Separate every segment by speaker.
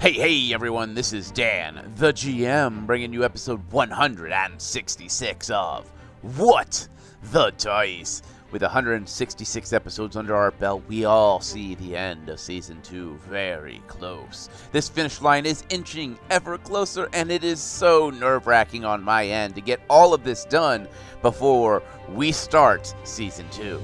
Speaker 1: Hey everyone, this is Dan, the GM, bringing you episode 166 of What the Dice. With 166 episodes under our belt, we all see the end of Season 2 very close. This finish line is inching ever closer, and it is so nerve-wracking on my end to get all of this done before we start Season 2.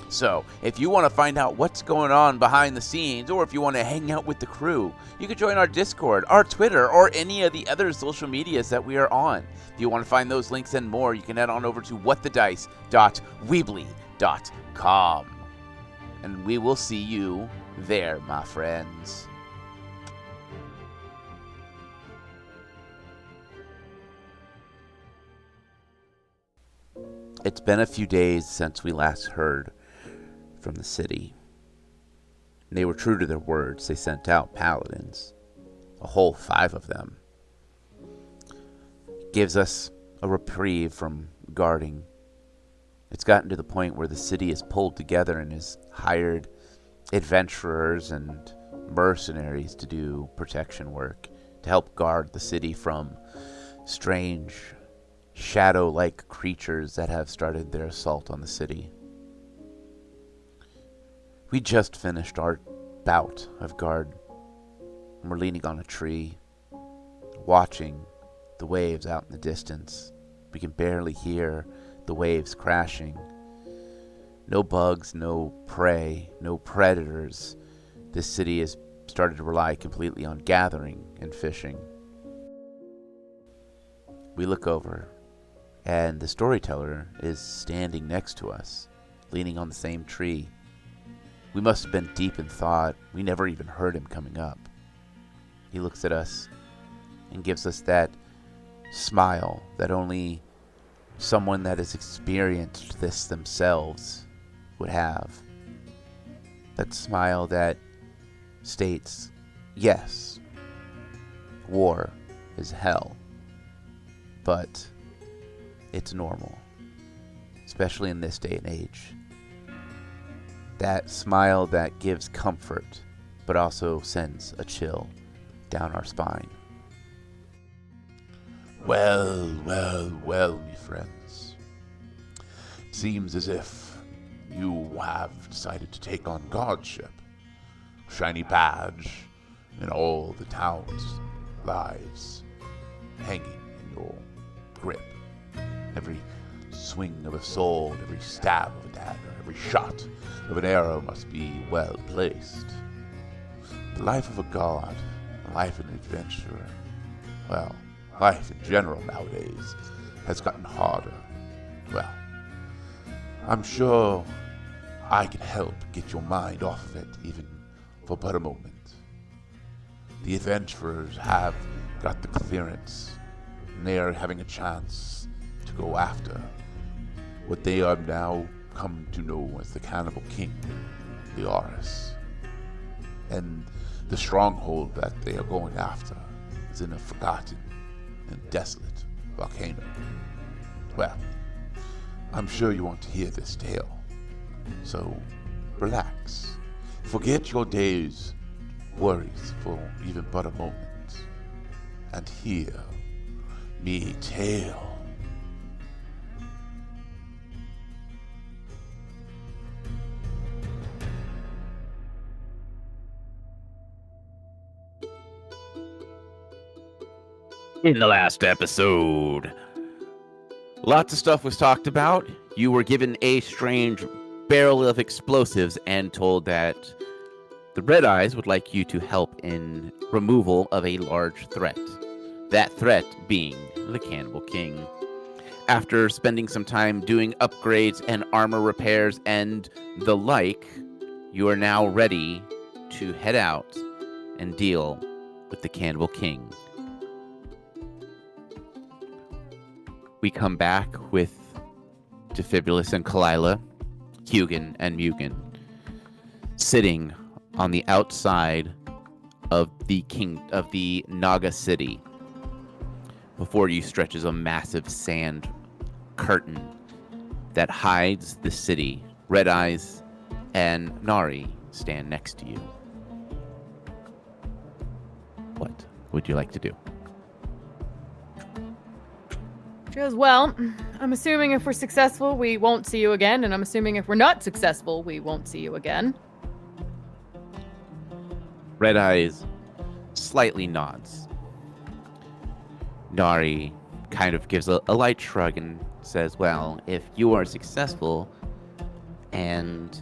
Speaker 1: So, if you want to find out what's going on behind the scenes, or if you want to hang out with the crew, you can join our Discord, our Twitter, or any of the other social medias that we are on. If you want to find those links and more, you can head on over to whatthedice.weebly.com. And we will see you there, my friends. It's been a few days since we last heard from the city. They were true to their words. They sent out paladins, a whole 5 of them. Gives us a reprieve from guarding. It's gotten to the point where the city is pulled together and has hired adventurers and mercenaries to do protection work, to help guard the city from strange, shadow-like creatures that have started their assault on the city. We just finished our bout of guard, and we're leaning on a tree, watching the waves out in the distance. We can barely hear the waves crashing. No bugs, no prey, no predators. This city has started to rely completely on gathering and fishing. We look over, and the storyteller is standing next to us, leaning on the same tree. We must have been deep in thought. We never even heard him coming up. He looks at us and gives us that smile that only someone that has experienced this themselves would have. That smile that states, yes, war is hell, but it's normal, especially in this day and age. That smile that gives comfort, but also sends a chill down our spine.
Speaker 2: Well, me friends. Seems as if you have decided to take on godship. Shiny badge, and all the town's lives hanging in your grip. Every swing of a sword, every stab of a dagger, every shot of an arrow must be well placed. The life of a god, the life of an adventurer, well, life in general nowadays has gotten harder. Well, I'm sure I can help get your mind off of it, even for but a moment. The adventurers have got the clearance, and they are having a chance to go after what they are now come to know as the Cannibal King, the Aurus. And the stronghold that they are going after is in a forgotten and desolate volcano. Well, I'm sure you want to hear this tale, so relax. Forget your day's worries for even but a moment, and hear me tale.
Speaker 1: In the last episode, lots of stuff was talked about. You were given a strange barrel of explosives and told that the Red Eyes would like you to help in removal of a large threat. That threat being the Cannibal King. After spending some time doing upgrades and armor repairs and the like, you are now ready to head out and deal with the Cannibal King. We come back with Defibulus and Kalila, Hugin and Mugen, sitting on the outside of the Naga city. Before you stretches a massive sand curtain that hides the city. Red Eyes and Nari stand next to you.
Speaker 3: What would you like to do?
Speaker 4: She goes, well, I'm assuming if we're successful, we won't see you again, and I'm assuming if we're not successful, we won't see you again.
Speaker 3: Red Eyes slightly nods. Nari kind of gives a light shrug and says, well, if you are successful and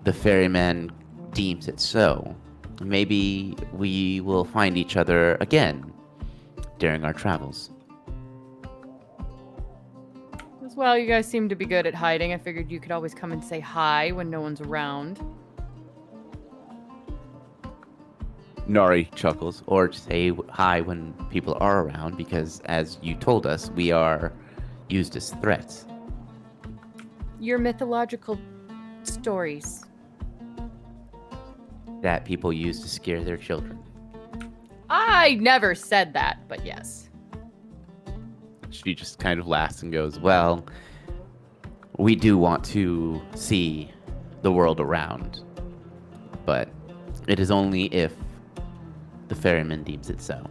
Speaker 3: the ferryman deems it so, maybe we will find each other again during our travels.
Speaker 4: As well, you guys seem to be good at hiding. I figured you could always come and say hi when no one's around.
Speaker 3: Nari chuckles, or say hi when people are around, because as you told us, we are used as threats.
Speaker 4: Your mythological stories.
Speaker 3: That people use to scare their children.
Speaker 4: I never said that, but yes.
Speaker 3: She just kind of laughs and goes, well, we do want to see the world around, but it is only if the ferryman deems it so.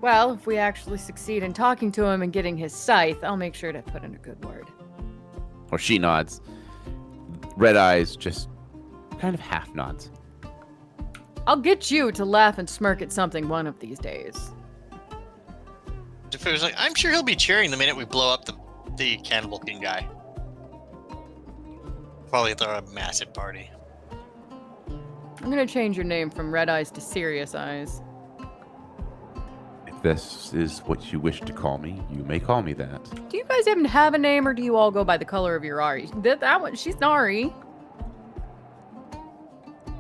Speaker 4: Well, if we actually succeed in talking to him and getting his scythe, I'll make sure to put in a good word.
Speaker 3: Or she nods. Red Eyes just kind of half nods.
Speaker 4: I'll get you to laugh and smirk at something one of these days.
Speaker 5: Defib was like, I'm sure he'll be cheering the minute we blow up the Cannibal King guy. Probably throw a massive party.
Speaker 4: I'm gonna change your name from Red Eyes to Serious Eyes.
Speaker 3: If this is what you wish to call me, you may call me that.
Speaker 4: Do you guys even have a name, or do you all go by the color of your Ari? That one, she's Nari.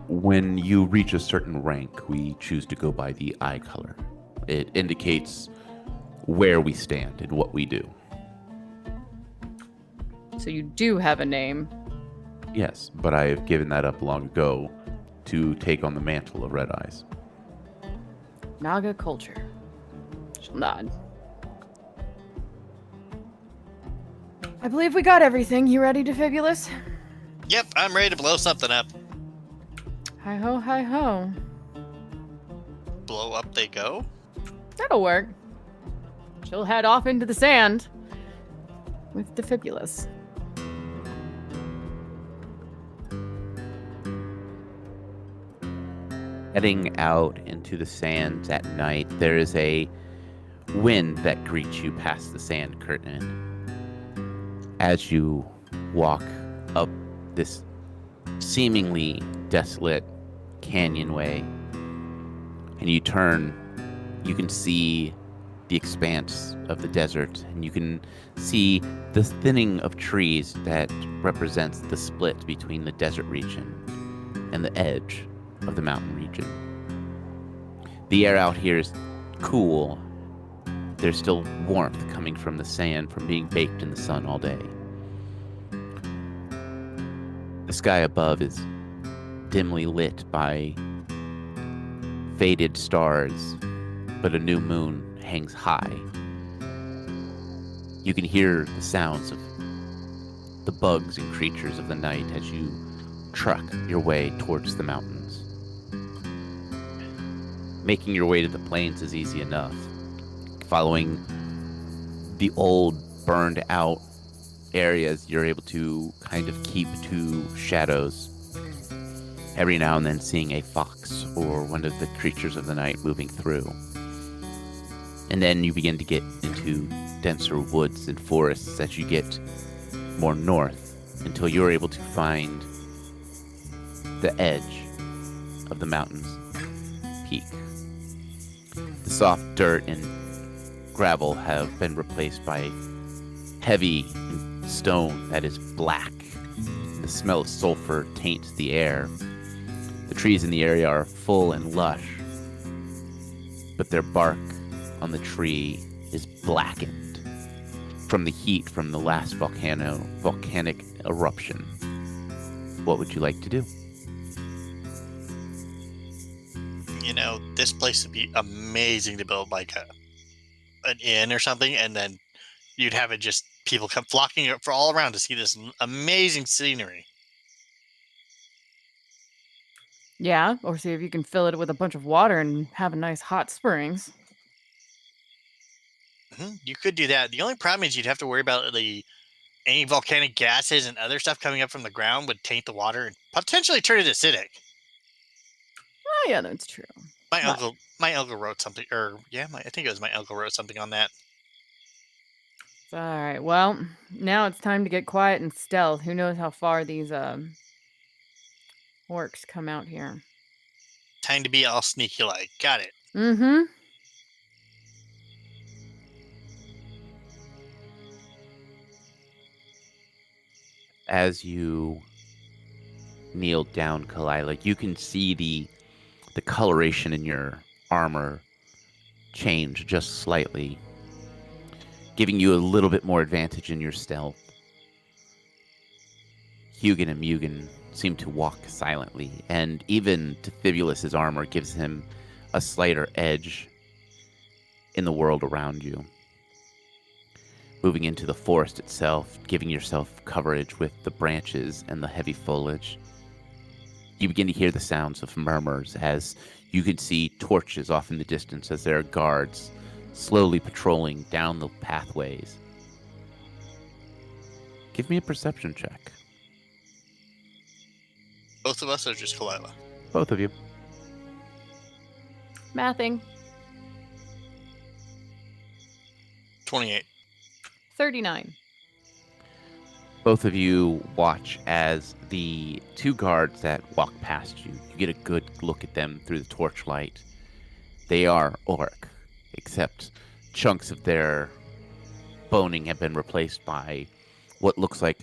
Speaker 3: When you reach a certain rank, we choose to go by the eye color. It indicates where we stand and what we do.
Speaker 4: So you do have a name.
Speaker 3: Yes, but I have given that up long ago to take on the mantle of Red Eyes.
Speaker 4: Naga culture. She'll nod. I believe we got everything. You ready, Defibulous?
Speaker 5: Yep, I'm ready to blow something up.
Speaker 4: Hi ho, hi ho.
Speaker 5: Blow up they go?
Speaker 4: That'll work. She'll head off into the sand with Defibulous.
Speaker 3: Heading out into the sands at night, there is a wind that greets you past the sand curtain. As you walk up this seemingly desolate canyonway, and you turn, you can see the expanse of the desert, and you can see the thinning of trees that represents the split between the desert region and the edge of the mountain region. The air out here is cool. There's still warmth coming from the sand from being baked in the sun all day. The sky above is dimly lit by faded stars, but a new moon hangs high. You can hear the sounds of the bugs and creatures of the night as you truck your way towards the mountains. Making your way to the plains is easy enough. Following the old, burned out areas, you're able to kind of keep to shadows. Every now and then seeing a fox or one of the creatures of the night moving through. And then you begin to get into denser woods and forests as you get more north, until you're able to find the edge of the mountain's peak. The soft dirt and gravel have been replaced by heavy stone that is black. The smell of sulfur taints the air. The trees in the area are full and lush, but their bark on the tree is blackened from the heat from the last volcanic eruption. What would you like to do?
Speaker 5: You know, this place would be amazing to build like an inn or something, and then you'd have it just people come flocking for all around to see this amazing scenery.
Speaker 4: Yeah, or see if you can fill it with a bunch of water and have a nice hot springs.
Speaker 5: You could do that. The only problem is you'd have to worry about any volcanic gases and other stuff coming up from the ground would taint the water and potentially turn it acidic.
Speaker 4: Oh, yeah, that's true.
Speaker 5: My uncle wrote something, I think it was my uncle wrote something on that.
Speaker 4: All right, well, now it's time to get quiet and stealth. Who knows how far these orcs come out here.
Speaker 5: Time to be all sneaky like. Got it.
Speaker 4: Mm-hmm.
Speaker 3: As you kneel down, Kalila, you can see the coloration in your armor change just slightly, giving you a little bit more advantage in your stealth. Hugin and Mugen seem to walk silently, and even Defibulus' armor gives him a slighter edge in the world around you. Moving into the forest itself, giving yourself coverage with the branches and the heavy foliage. You begin to hear the sounds of murmurs as you can see torches off in the distance as there are guards slowly patrolling down the pathways. Give me a perception check.
Speaker 5: Both of us or just Kalila?
Speaker 3: Both of you.
Speaker 4: Mathing.
Speaker 5: 28.
Speaker 4: 39.
Speaker 3: Both of you watch as the two guards that walk past you. You get a good look at them through the torchlight. They are orc, except chunks of their boning have been replaced by what looks like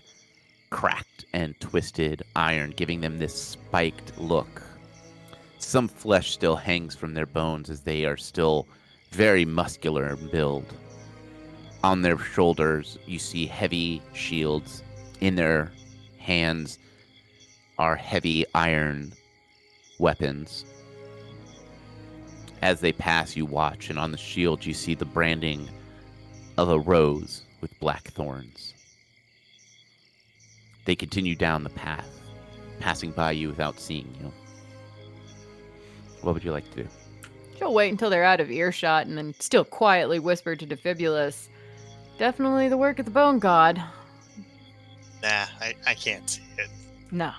Speaker 3: cracked and twisted iron, giving them this spiked look. Some flesh still hangs from their bones as they are still very muscular in build. On their shoulders, you see heavy shields. In their hands are heavy iron weapons. As they pass, you watch, and on the shield you see the branding of a rose with black thorns. They continue down the path, passing by you without seeing you. What would you like to do?
Speaker 4: She'll wait until they're out of earshot and then still quietly whisper to Defibulus, "Definitely the work of the Bone God."
Speaker 5: Nah, I can't see it.
Speaker 4: No.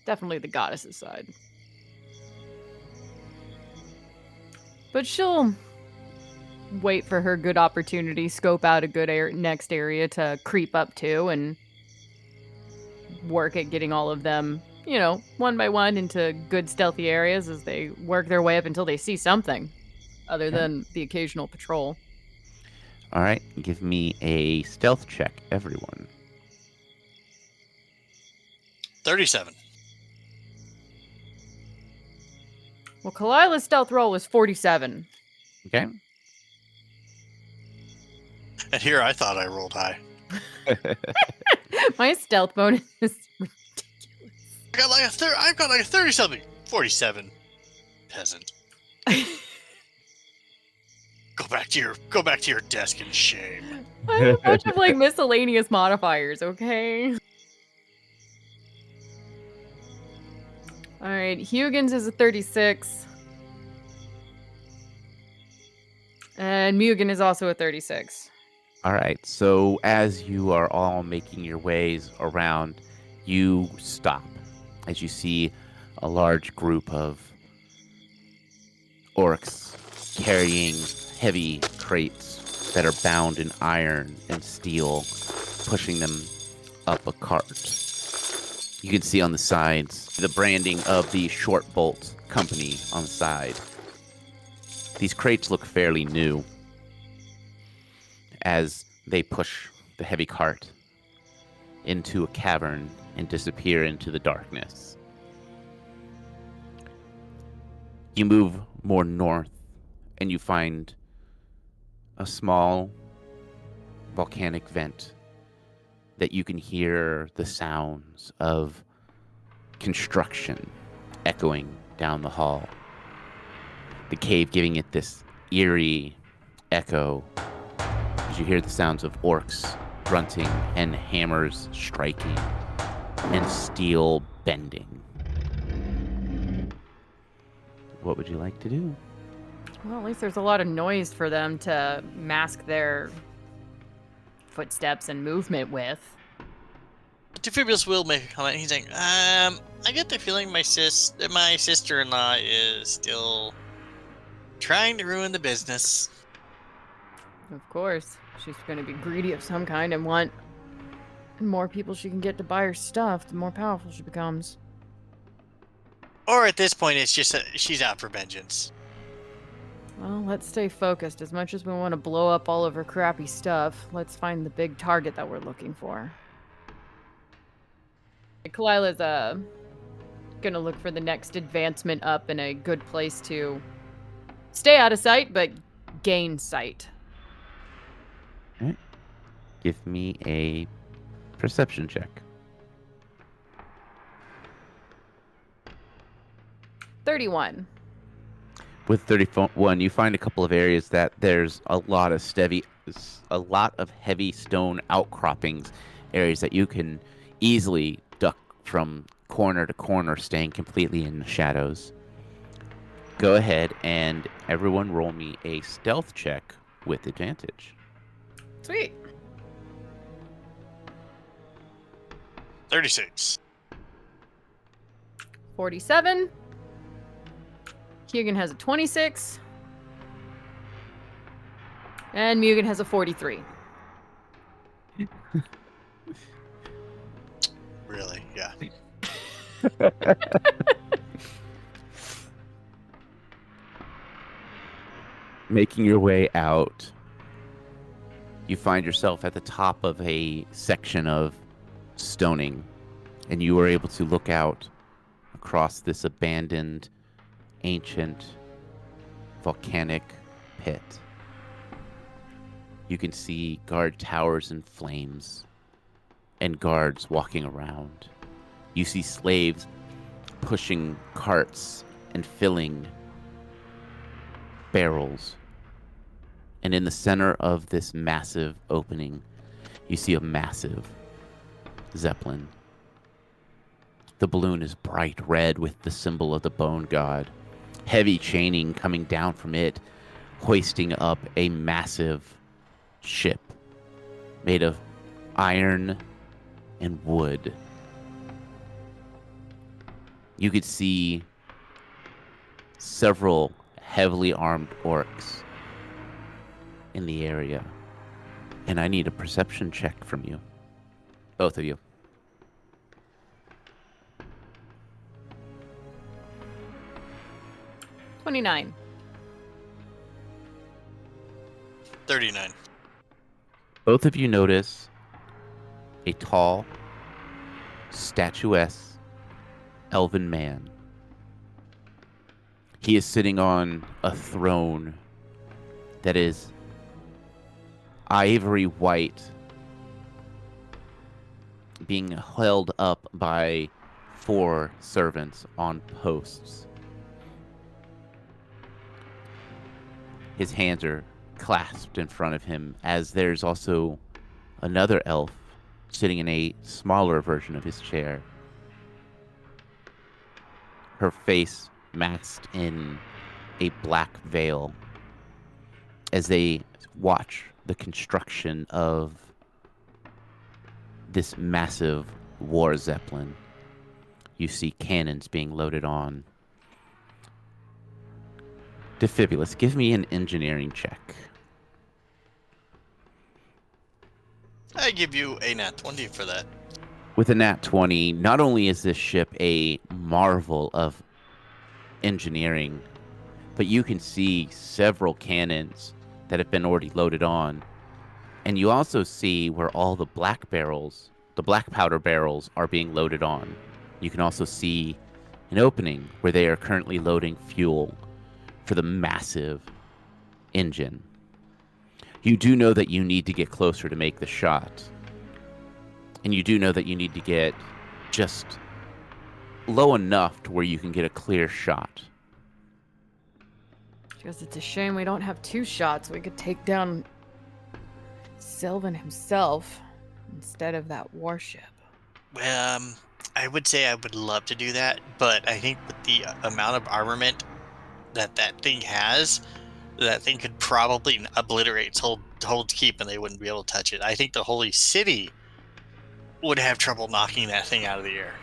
Speaker 4: Definitely the goddess's side. But she'll wait for her good opportunity, scope out a good next area to creep up to, and work at getting all of them, one by one into good stealthy areas as they work their way up until they see something other than the occasional patrol.
Speaker 3: All right, give me a stealth check, everyone.
Speaker 5: 37.
Speaker 4: Well, Kalila's stealth roll was 47.
Speaker 3: Okay.
Speaker 5: And here I thought I rolled high.
Speaker 4: My stealth bonus is ridiculous.
Speaker 5: I've got like a 30-something. 47. Peasant. Go back to your desk in shame.
Speaker 4: I have a bunch of miscellaneous modifiers, okay? Alright, Hugin's is a 36. And Mugen is also a 36.
Speaker 3: All right, so as you are all making your ways around, you stop as you see a large group of orcs carrying heavy crates that are bound in iron and steel, pushing them up a cart. You can see on the sides the branding of the Short Bolt Company on the side. These crates look fairly new as they push the heavy cart into a cavern and disappear into the darkness. You move more north and you find a small volcanic vent that you can hear the sounds of construction echoing down the hall. The cave giving it this eerie echo as you hear the sounds of orcs grunting and hammers striking and steel bending. What would you like to do?
Speaker 4: Well, at least there's a lot of noise for them to mask their footsteps and movement with.
Speaker 5: Defibulus will make a comment. He's like, I get the feeling my sister-in-law is still trying to ruin the business.
Speaker 4: Of course. She's going to be greedy of some kind and want more people she can get to buy her stuff, the more powerful she becomes.
Speaker 5: Or at this point, it's just she's out for vengeance.
Speaker 4: Well, let's stay focused. As much as we want to blow up all of her crappy stuff, let's find the big target that we're looking for. Kalila's gonna look for the next advancement up in a good place to stay out of sight, but gain sight.
Speaker 3: Alright. Give me a perception check.
Speaker 4: 31.
Speaker 3: With 31, you find a couple of areas that there's a lot of heavy stone outcroppings, areas that you can easily duck from corner to corner, staying completely in the shadows. Go ahead and everyone roll me a stealth check with advantage.
Speaker 4: Sweet.
Speaker 5: 36.
Speaker 4: 47. Keegan has a 26. And Mugen has a 43.
Speaker 5: Really? Yeah.
Speaker 3: Making your way out, you find yourself at the top of a section of stoning, and you are able to look out across this abandoned, ancient, volcanic pit. You can see guard towers in flames and guards walking around. You see slaves pushing carts and filling barrels. And in the center of this massive opening, you see a massive zeppelin. The balloon is bright red with the symbol of the bone god. Heavy chaining coming down from it, hoisting up a massive ship made of iron and wood. You could see several heavily armed orcs in the area. And I need a perception check from you. Both of you.
Speaker 4: 29.
Speaker 5: 39.
Speaker 3: Both of you notice a tall, statuesque, elven man. He is sitting on a throne that is ivory white, being held up by 4 servants on posts. His hands are clasped in front of him, as there's also another elf sitting in a smaller version of his chair. Her face masked in a black veil as they watch the construction of this massive war zeppelin. You see cannons being loaded on. Defibulus, give me an engineering check.
Speaker 5: I give you a nat 20 for that.
Speaker 3: With a nat 20, not only is this ship a marvel of engineering, but you can see several cannons that have been already loaded on. And you also see where all the black powder barrels are being loaded on. You can also see an opening where they are currently loading fuel for the massive engine. You do know that you need to get closer to make the shot. And you do know that you need to get just low enough to where you can get a clear shot.
Speaker 4: Because it's a shame we don't have 2 shots. We could take down Sylvan himself instead of that warship.
Speaker 5: I would say I would love to do that, but I think with the amount of armament that thing has, that thing could probably obliterate its whole keep, and they wouldn't be able to touch it. I think the Holy City would have trouble knocking that thing out of the air.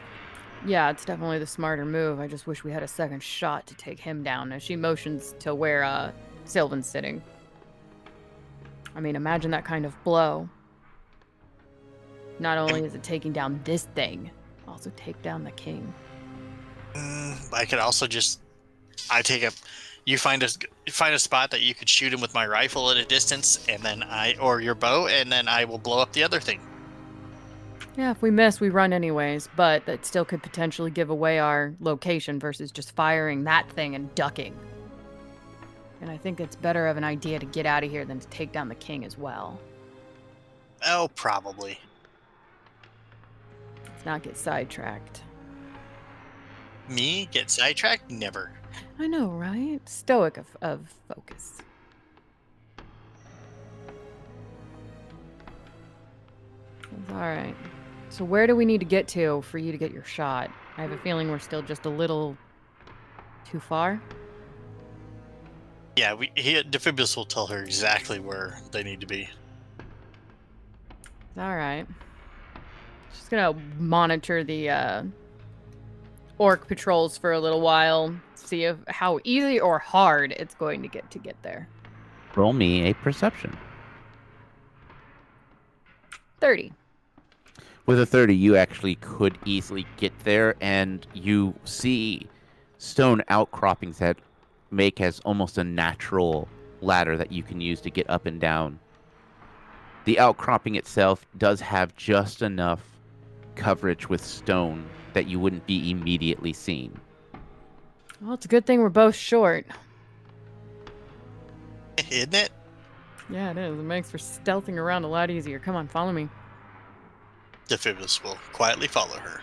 Speaker 4: Yeah, it's definitely the smarter move. I just wish we had a second shot to take him down. As she motions to where Sylvan's sitting. I mean, imagine that kind of blow. Not only is it taking down this thing, also take down the king.
Speaker 5: I could also just, you find a spot that you could shoot him with my rifle at a distance, and then or your bow, and then I will blow up the other thing.
Speaker 4: Yeah, if we miss, we run anyways, but that still could potentially give away our location versus just firing that thing and ducking. And I think it's better of an idea to get out of here than to take down the king as well.
Speaker 5: Oh, probably.
Speaker 4: Let's not get sidetracked.
Speaker 5: Me? Get sidetracked? Never.
Speaker 4: I know, right? Stoic of focus. That's all right. So where do we need to get to for you to get your shot? I have a feeling we're still just a little too far.
Speaker 5: Yeah, Defibulus will tell her exactly where they need to be.
Speaker 4: All right. Just gonna monitor the orc patrols for a little while, see how easy or hard it's going to get there.
Speaker 3: Roll me a perception.
Speaker 4: 30.
Speaker 3: With a 30, you actually could easily get there, and you see stone outcroppings that make as almost a natural ladder that you can use to get up and down. The outcropping itself does have just enough coverage with stone that you wouldn't be immediately seen.
Speaker 4: Well, it's a good thing we're both short.
Speaker 5: Isn't it?
Speaker 4: Yeah, it is. It makes for stealthing around a lot easier. Come on, follow me.
Speaker 5: Defibulus will quietly follow her.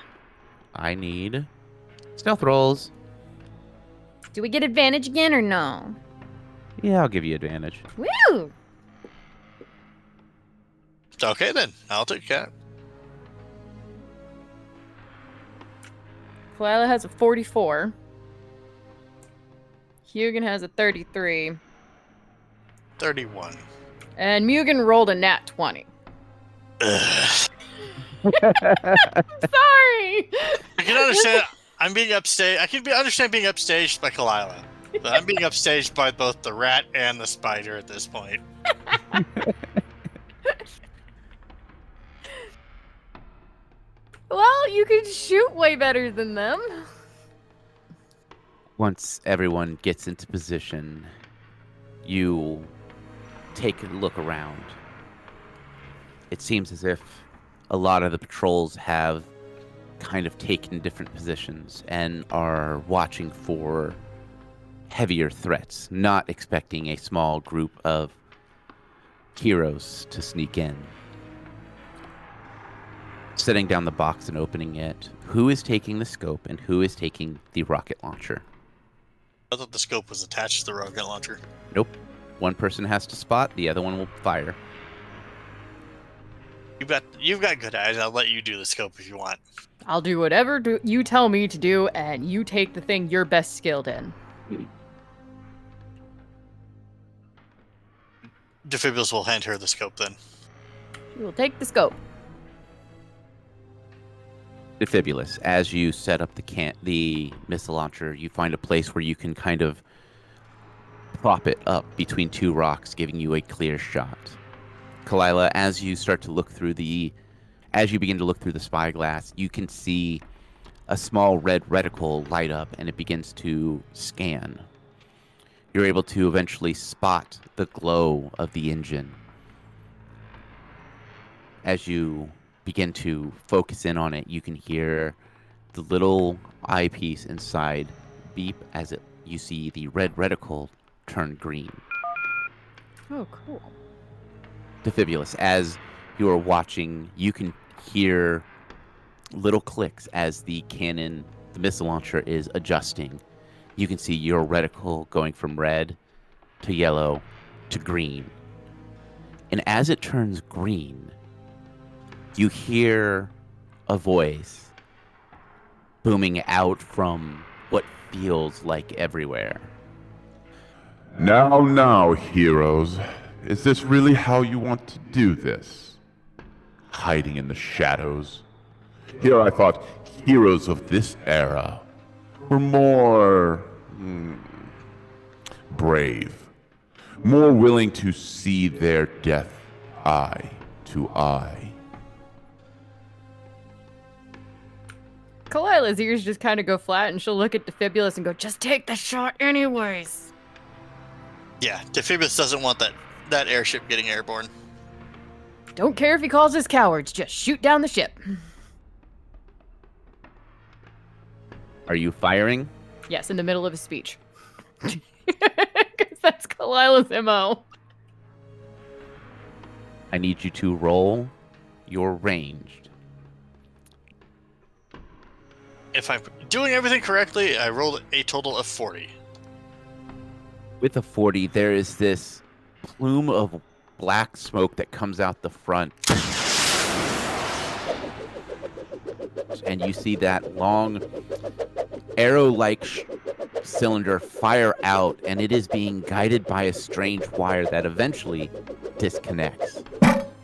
Speaker 3: I need stealth rolls.
Speaker 4: Do we get advantage again or no?
Speaker 3: Yeah, I'll give you advantage.
Speaker 4: Woo!
Speaker 5: Okay, then. I'll take that.
Speaker 4: Kalila has a 44. Hugin has a 33.
Speaker 5: 31.
Speaker 4: And Mugen rolled a nat 20.
Speaker 5: Ugh.
Speaker 4: Sorry!
Speaker 5: I can understand. I'm being upstaged. Understand being upstaged by Kalila. But I'm being upstaged by both the rat and the spider at this point.
Speaker 4: Well, you can shoot way better than them.
Speaker 3: Once everyone gets into position, you take a look around. It seems as if a lot of the patrols have kind of taken different positions and are watching for heavier threats, not expecting a small group of heroes to sneak in. Setting down the box and opening it, who is taking the scope and who is taking the rocket launcher?
Speaker 5: I thought the scope was attached to the rocket launcher.
Speaker 3: Nope. One person has to spot, the other one will fire.
Speaker 5: You've got good eyes. I'll let you do the scope if you want.
Speaker 4: I'll do whatever you tell me to do, and you take the thing you're best skilled in.
Speaker 5: Defibulus will hand her the scope then.
Speaker 4: You will take the scope.
Speaker 3: Defibulus, as you set up the missile launcher, you find a place where you can kind of prop it up between two rocks, giving you a clear shot. Kalila, as you begin to look through the spyglass, you can see a small red reticle light up, and it begins to scan. You're able to eventually spot the glow of the engine. As you begin to focus in on it, you can hear the little eyepiece inside beep as you see the red reticle turn green.
Speaker 4: Oh, cool.
Speaker 3: Defibulus, as you are watching, you can hear little clicks as the missile launcher is adjusting. You can see your reticle going from red to yellow to green. And as it turns green, you hear a voice booming out from what feels like everywhere.
Speaker 2: Now, heroes. Is this really how you want to do this? Hiding in the shadows? Here I thought heroes of this era were more brave, more willing to see their death eye to eye.
Speaker 4: Kalila's ears just kind of go flat, and she'll look at Defibulus and go, "Just take the shot anyways."
Speaker 5: Yeah, Defibulus doesn't want that airship getting airborne.
Speaker 4: Don't care if he calls us cowards, just shoot down the ship.
Speaker 3: Are you firing?
Speaker 4: Yes, in the middle of a speech. Because that's Kalila's MO.
Speaker 3: I need you to roll your ranged.
Speaker 5: If I'm doing everything correctly, I rolled a total of 40.
Speaker 3: With a 40, there is this plume of black smoke that comes out the front. And you see that long arrow-like cylinder fire out, and it is being guided by a strange wire that eventually disconnects.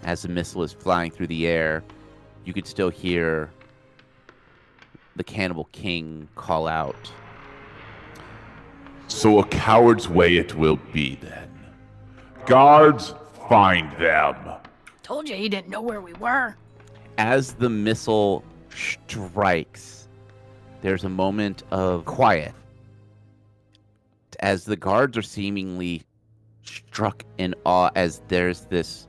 Speaker 3: As the missile is flying through the air, you could still hear the Cannibal King call out.
Speaker 2: So a coward's way it will be then. Guards, find them.
Speaker 4: Told you he didn't know where we were.
Speaker 3: As the missile strikes, there's a moment of quiet. As the guards are seemingly struck in awe, as there's this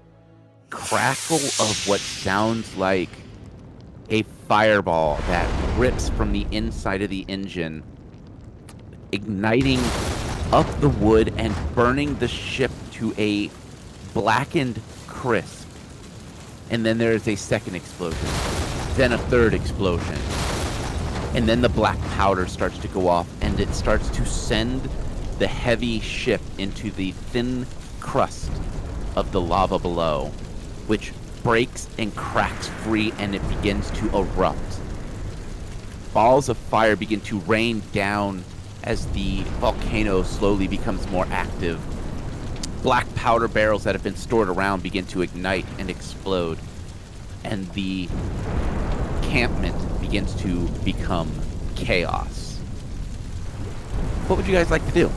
Speaker 3: crackle of what sounds like a fireball that rips from the inside of the engine, igniting up the wood and burning the ship to a blackened crisp. And then there is a second explosion, then a third explosion, and then the black powder starts to go off, and it starts to send the heavy ship into the thin crust of the lava below, which breaks and cracks free, and it begins to erupt. Balls of fire begin to rain down as the volcano slowly becomes more active. Black powder barrels that have been stored around begin to ignite and explode, and the encampment begins to become chaos. What would you guys like to do?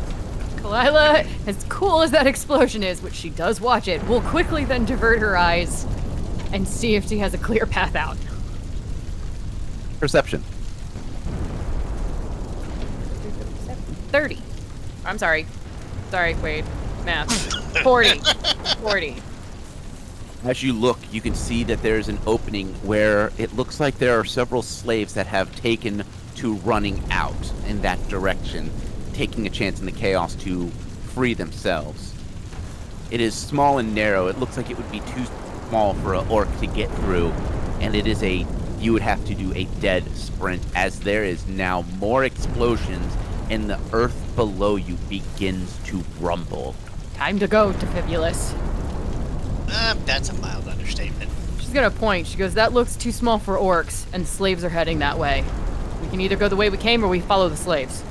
Speaker 4: Kalila, as cool as that explosion is, which she does watch it, will quickly then divert her eyes and see if she has a clear path out.
Speaker 3: Perception.
Speaker 4: 30. I'm sorry. Sorry, wait. Math. 40. 40.
Speaker 3: As you look, you can see that there's an opening where it looks like there are several slaves that have taken to running out in that direction, taking a chance in the chaos to free themselves. It is small and narrow. It looks like it would be too small for an orc to get through, and it is you would have to do a dead sprint, as there is now more explosions and the earth below you begins to rumble.
Speaker 4: Time to go, Defibulus.
Speaker 5: That's a mild understatement.
Speaker 4: She's gonna point. She goes, "That looks too small for orcs, and slaves are heading that way. We can either go the way we came or we follow the slaves."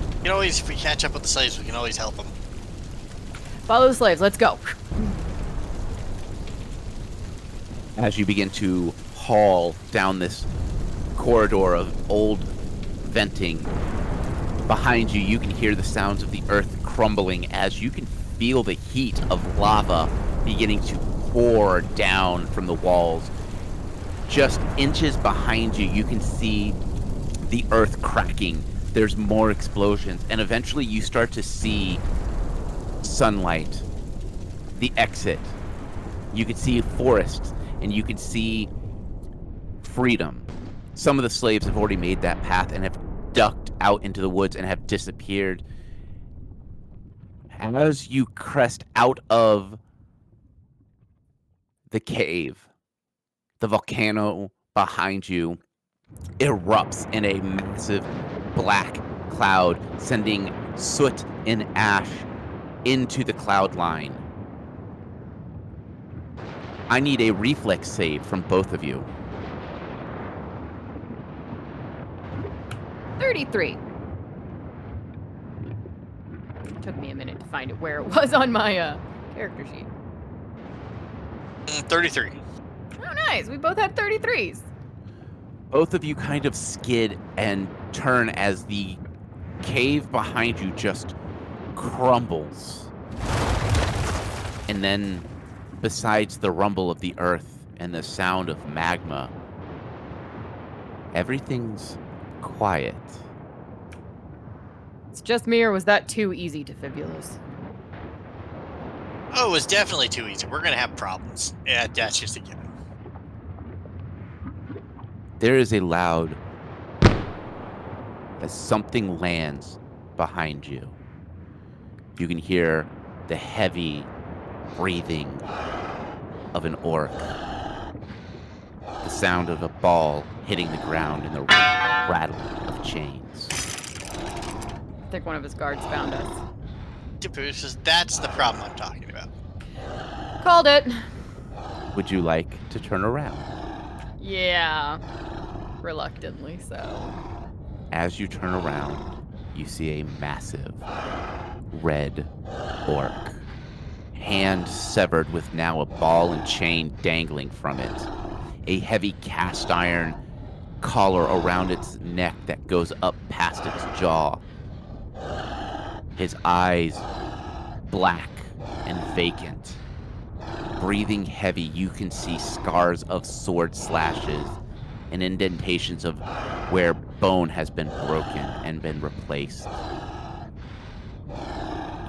Speaker 5: You can always, if we catch up with the slaves, we can always help them.
Speaker 4: Follow the slaves, let's go.
Speaker 3: As you begin to haul down this corridor of old venting, behind you, you can hear the sounds of the earth crumbling as you can feel the heat of lava beginning to pour down from the walls. Just inches behind you, you can see the earth cracking. There's more explosions, and eventually you start to see sunlight, the exit. You could see forests, and you could see freedom. Some of the slaves have already made that path and have ducked out into the woods and have disappeared. As you crest out of the cave, the volcano behind you erupts in a massive black cloud, sending soot and ash into the cloud line. I need a reflex save from both of you.
Speaker 4: 33. Took me a minute to find it where it was on my character sheet.
Speaker 5: 33.
Speaker 4: Oh, nice. We both had 33s.
Speaker 3: Both of you kind of skid and turn as the cave behind you just crumbles. And then, besides the rumble of the earth and the sound of magma, everything's quiet.
Speaker 4: It's just me, or was that too easy, Defibulous?
Speaker 5: Oh, it was definitely too easy. We're gonna have problems. Yeah, that's just a given.
Speaker 3: There is a loud as something lands behind you. You can hear the heavy breathing of an orc. The sound of a ball hitting the ground and the rattle of chains.
Speaker 4: I think one of his guards found us.
Speaker 5: That's the problem I'm talking about.
Speaker 4: Called it.
Speaker 3: Would you like to turn around?
Speaker 4: Yeah. Reluctantly so.
Speaker 3: As you turn around, you see a massive red orc. Hand severed with now a ball and chain dangling from it. A heavy cast iron collar around its neck that goes up past its jaw. His eyes black and vacant. Breathing heavy, you can see scars of sword slashes and indentations of where bone has been broken and been replaced.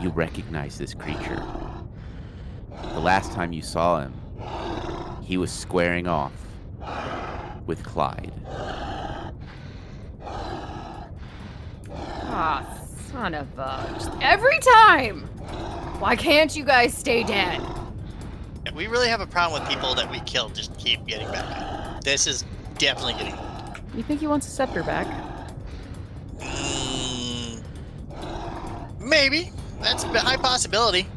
Speaker 3: You recognize this creature. The last time you saw him, he was squaring off with Clyde.
Speaker 4: Ah, son of a... Just every time! Why can't you guys stay dead?
Speaker 5: Yeah, we really have a problem with people that we killed just keep getting back up. This is definitely getting old.
Speaker 4: You think he wants a scepter back?
Speaker 5: Maybe. That's a high possibility.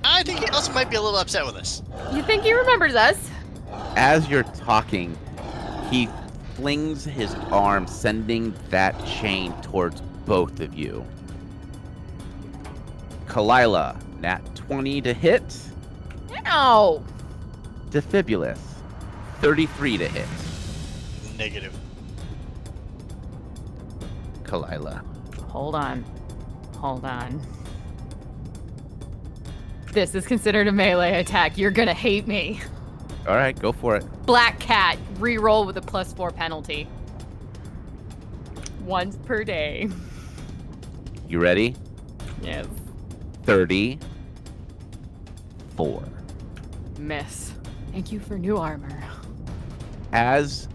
Speaker 5: I think he also might be a little upset with us.
Speaker 4: You think he remembers us?
Speaker 3: As you're talking, he flings his arm, sending that chain towards both of you. Kalila, nat 20 to hit.
Speaker 4: No!
Speaker 3: Defibulous, 33 to hit.
Speaker 5: Negative.
Speaker 3: Kalila.
Speaker 4: Hold on. Hold on. This is considered a melee attack. You're gonna hate me.
Speaker 3: All right, go for it.
Speaker 4: Black Cat, reroll with a +4 penalty. Once per day.
Speaker 3: You ready?
Speaker 4: Yes.
Speaker 3: 34.
Speaker 4: Miss. Thank you for new armor.
Speaker 3: As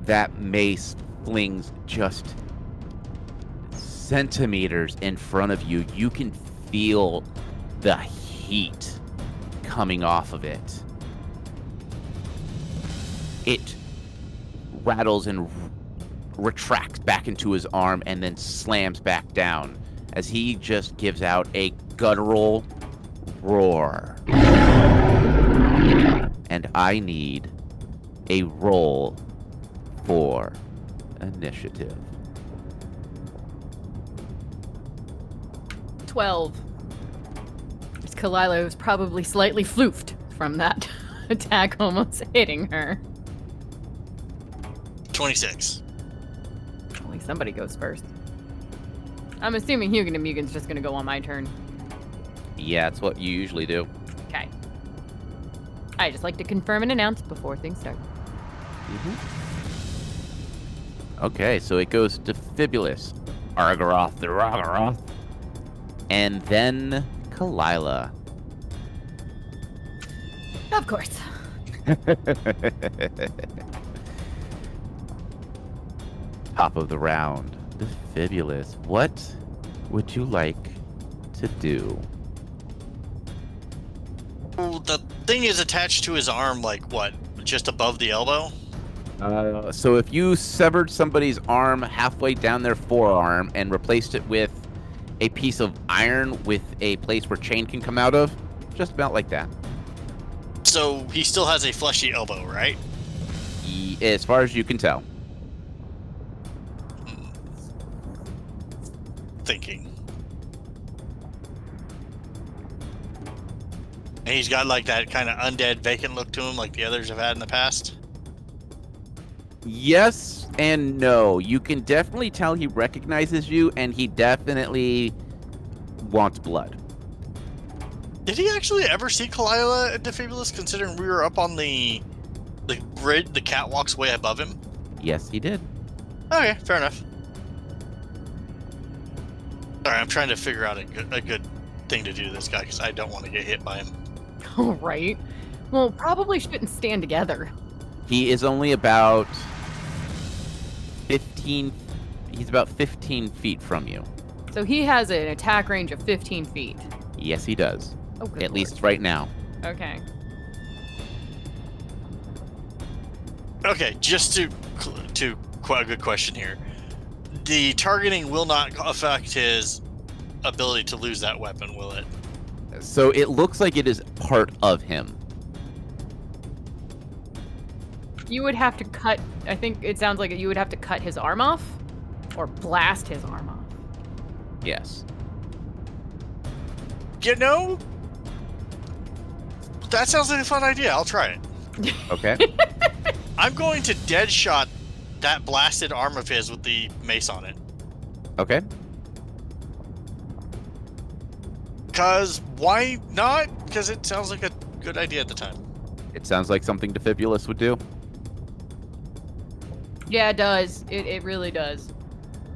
Speaker 3: that mace flings just centimeters in front of you, you can feel the heat coming off of it. It rattles and retracts back into his arm and then slams back down as he just gives out a guttural roar. And I need a roll for initiative.
Speaker 4: 12. Miss Kalila was probably slightly floofed from that attack almost hitting her.
Speaker 5: 26.
Speaker 4: Only somebody goes first. I'm assuming Hugin and Mugen's just gonna go on my turn.
Speaker 3: Yeah, that's what you usually do.
Speaker 4: Okay. I just like to confirm and announce before things start.
Speaker 3: Okay, so it goes to Fibulus, Argaroth the Ragaroth, and then Kalila.
Speaker 4: Of course.
Speaker 3: Top of the round, the Fibulus. What would you like to do?
Speaker 5: Ooh, the thing is attached to his arm, like what? Just above the elbow?
Speaker 3: So if you severed somebody's arm halfway down their forearm and replaced it with a piece of iron with a place where chain can come out of, just about like that.
Speaker 5: So he still has a fleshy elbow, right?
Speaker 3: As far as you can tell.
Speaker 5: Thinking. And he's got like that kind of undead vacant look to him like the others have had in the past?
Speaker 3: Yes and no. You can definitely tell he recognizes you, and he definitely wants blood.
Speaker 5: Did he actually ever see Kalila at Defibulous, considering we were up on the bridge, the catwalks way above him?
Speaker 3: Yes, he did.
Speaker 5: Okay, fair enough. Sorry, I'm trying to figure out a good thing to do to this guy, because I don't want to get hit by him.
Speaker 4: All right. Well, probably shouldn't stand together.
Speaker 3: He is only about 15... He's about 15 feet from you.
Speaker 4: So he has an attack range of 15 feet.
Speaker 3: Yes, he does.
Speaker 4: Oh, good
Speaker 3: At
Speaker 4: lord.
Speaker 3: least right now.
Speaker 4: Okay.
Speaker 5: Okay, just to quite a good question here. The targeting will not affect his ability to lose that weapon, will it?
Speaker 3: So it looks like it is part of him.
Speaker 4: You would have to cut, I think it sounds like you would have to cut his arm off or blast his arm off.
Speaker 3: Yes.
Speaker 5: You know, that sounds like a fun idea. I'll try it.
Speaker 3: Okay.
Speaker 5: I'm going to dead shot that blasted arm of his with the mace on it.
Speaker 3: Okay.
Speaker 5: Because why not? Because it sounds like a good idea at the time.
Speaker 3: It sounds like something Defibulous would do.
Speaker 4: Yeah, it does. It really does.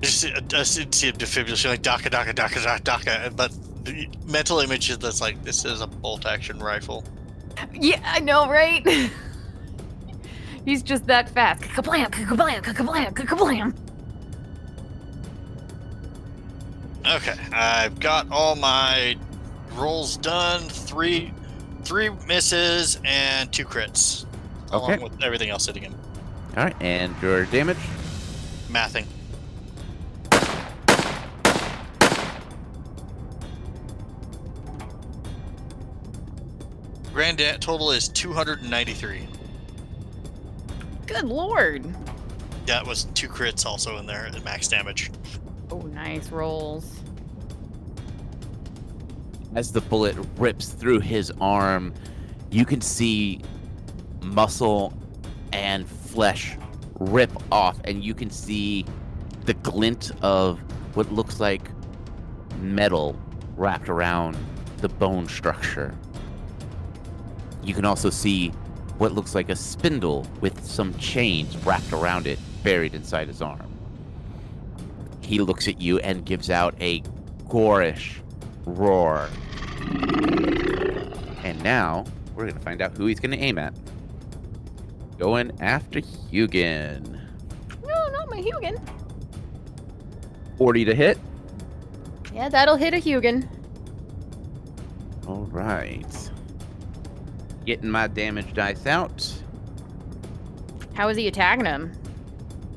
Speaker 5: Just see a Defibulous like Daka, but the mental image is that's like, this is a bolt action rifle.
Speaker 4: Yeah, I know, right? He's just that fast. Ka-kablam, ka-kablam, ka-kablam, ka-kablam.
Speaker 5: Okay, I've got all my rolls done. Three misses and 2 crits.
Speaker 3: Okay.
Speaker 5: Along with everything else hitting him.
Speaker 3: All right, and your damage?
Speaker 5: Mathing. Grand total is 293.
Speaker 4: Good lord.
Speaker 5: That was 2 crits also in there at max damage.
Speaker 4: Oh, nice rolls.
Speaker 3: As the bullet rips through his arm, you can see muscle and flesh rip off, and you can see the glint of what looks like metal wrapped around the bone structure. You can also see what looks like a spindle with some chains wrapped around it, buried inside his arm. He looks at you and gives out a gorish roar. And now, we're going to find out who he's going to aim at. Going after Hugin.
Speaker 4: No, not my Hugin.
Speaker 3: 40 to hit.
Speaker 4: Yeah, that'll hit a Hugin.
Speaker 3: All right. Getting my damage dice out
Speaker 4: How is he attacking him?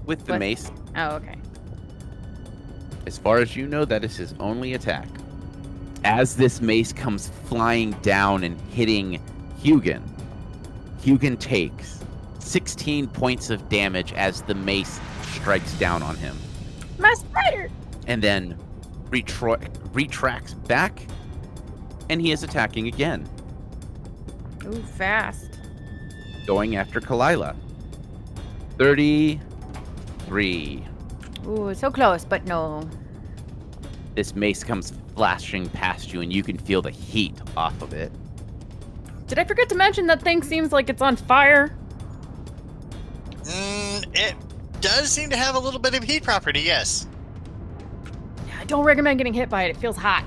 Speaker 3: with the
Speaker 4: What?
Speaker 3: mace.
Speaker 4: Oh, okay.
Speaker 3: As far as you know, that is his only attack. As this mace comes flying down and hitting Hugin, Hugin takes 16 points of damage as the mace strikes down on him,
Speaker 4: My spider!
Speaker 3: and then retracts back, and he is attacking again,
Speaker 4: Ooh, fast.
Speaker 3: going after Kalila. 33.
Speaker 4: Ooh, so close, but no.
Speaker 3: This mace comes flashing past you, and you can feel the heat off of it.
Speaker 4: Did I forget to mention that thing seems like it's on fire?
Speaker 5: It does seem to have a little bit of heat property, yes.
Speaker 4: Yeah, I don't recommend getting hit by it. It feels hot.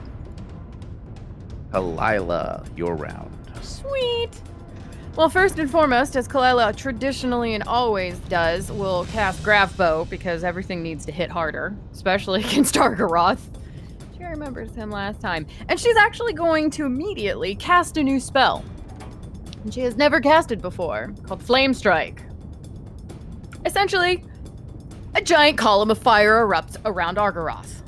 Speaker 3: Kalila, your round.
Speaker 4: Sweet. Well, first and foremost, as Kalila traditionally and always does, will cast Graph Bow because everything needs to hit harder, especially against Argaroth. She remembers him last time. And she's actually going to immediately cast a new spell. And she has never casted before, called Flame Strike. Essentially, a giant column of fire erupts around Argaroth.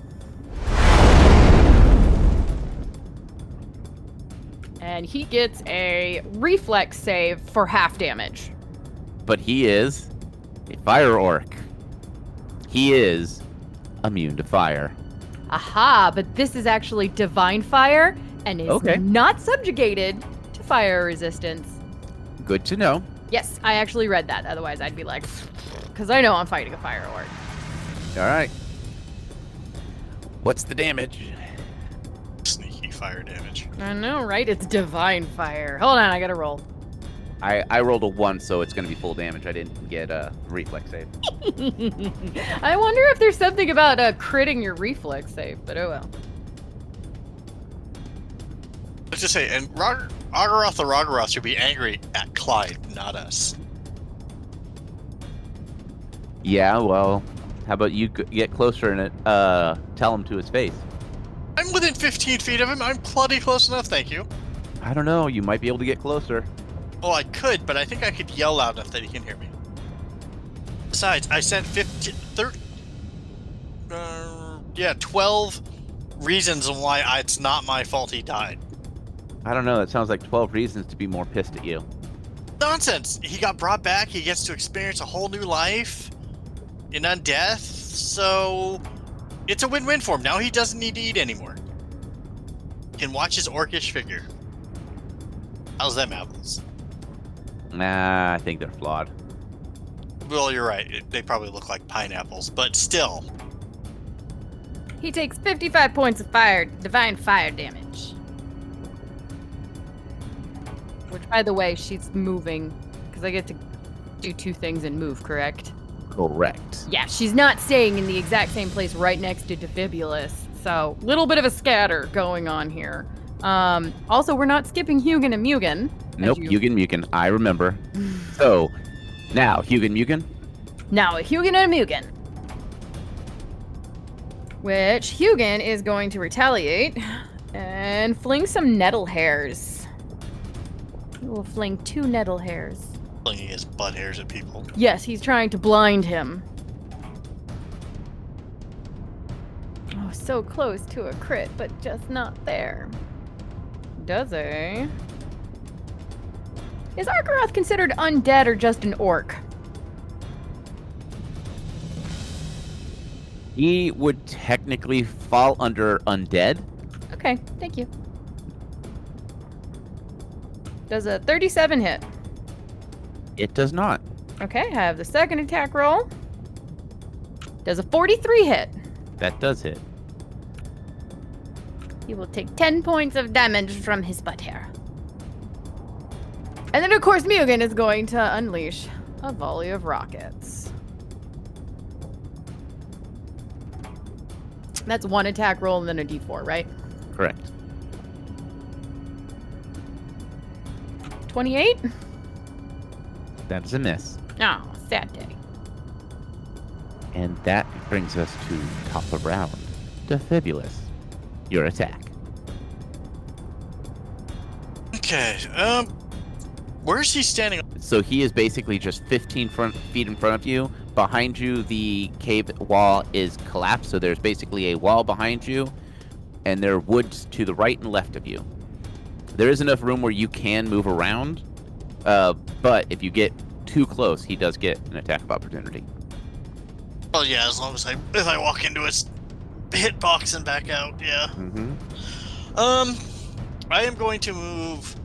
Speaker 4: And he gets a reflex save for half damage.
Speaker 3: But he is a fire orc. He is immune to fire.
Speaker 4: Aha, but this is actually divine fire and is
Speaker 3: Okay.
Speaker 4: not subjugated to fire resistance.
Speaker 3: Good to know.
Speaker 4: Yes, I actually read that. Otherwise, I'd be like, because I know I'm fighting a fire orc.
Speaker 3: All right. What's the damage?
Speaker 5: Sneaky fire damage.
Speaker 4: I know, right? It's divine fire. Hold on, I gotta roll.
Speaker 3: I rolled a 1, so it's going to be full damage. I didn't get a reflex save.
Speaker 4: I wonder if there's something about critting your reflex save, but oh well.
Speaker 5: Let's just say, and Agaroth the Roggeroth should be angry at Clyde, not us.
Speaker 3: Yeah, well, how about you get closer and tell him to his face?
Speaker 5: I'm within 15 feet of him. I'm plenty close enough, thank you.
Speaker 3: I don't know. You might be able to get closer.
Speaker 5: Oh, I could, but I think I could yell loud enough that he can hear me. Besides, I sent 12 reasons on why it's not my fault he died.
Speaker 3: I don't know. That sounds like 12 reasons to be more pissed at you.
Speaker 5: Nonsense! He got brought back, he gets to experience a whole new life in undeath, so it's a win-win for him. Now he doesn't need to eat anymore. He can watch his orcish figure. How's them apples?
Speaker 3: Nah, I think they're flawed.
Speaker 5: Well, you're right. They probably look like pineapples, but still.
Speaker 4: He takes 55 points of divine fire damage. Which, by the way, she's moving, because I get to do 2 things and move, correct?
Speaker 3: Correct.
Speaker 4: Yeah, she's not staying in the exact same place right next to Defibulus, so little bit of a scatter going on here. Also, we're not skipping Hugin and Mugen.
Speaker 3: Nope, Hugin Mugen. I remember. So, now, Hugin Mugen?
Speaker 4: Now, Hugin and Mugen. Which, Hugin is going to retaliate and fling some nettle hairs. He will fling 2 nettle hairs.
Speaker 5: Flinging his butt hairs at people.
Speaker 4: Yes, he's trying to blind him. Oh, so close to a crit, but just not there. Does he? Is Arkaroth considered undead or just an orc?
Speaker 3: He would technically fall under undead.
Speaker 4: Okay, thank you. Does a 37 hit?
Speaker 3: It does not.
Speaker 4: Okay, I have the second attack roll. Does a 43 hit?
Speaker 3: That does hit.
Speaker 4: He will take 10 points of damage from his butt hair. And then, of course, Mugen is going to unleash a volley of rockets. That's 1 attack roll and then a d4, right?
Speaker 3: Correct.
Speaker 4: 28?
Speaker 3: That is a miss.
Speaker 4: Oh, sad day.
Speaker 3: And that brings us to top of round. Defibulus, your attack.
Speaker 5: Okay, where is he standing?
Speaker 3: So he is basically just 15 feet in front of you. Behind you, the cave wall is collapsed, so there's basically a wall behind you, and there are woods to the right and left of you. There is enough room where you can move around, but if you get too close, he does get an attack of opportunity.
Speaker 5: Oh yeah, as long as if I walk into his hitbox and back out, yeah.
Speaker 3: Mm-hmm.
Speaker 5: I am going to move.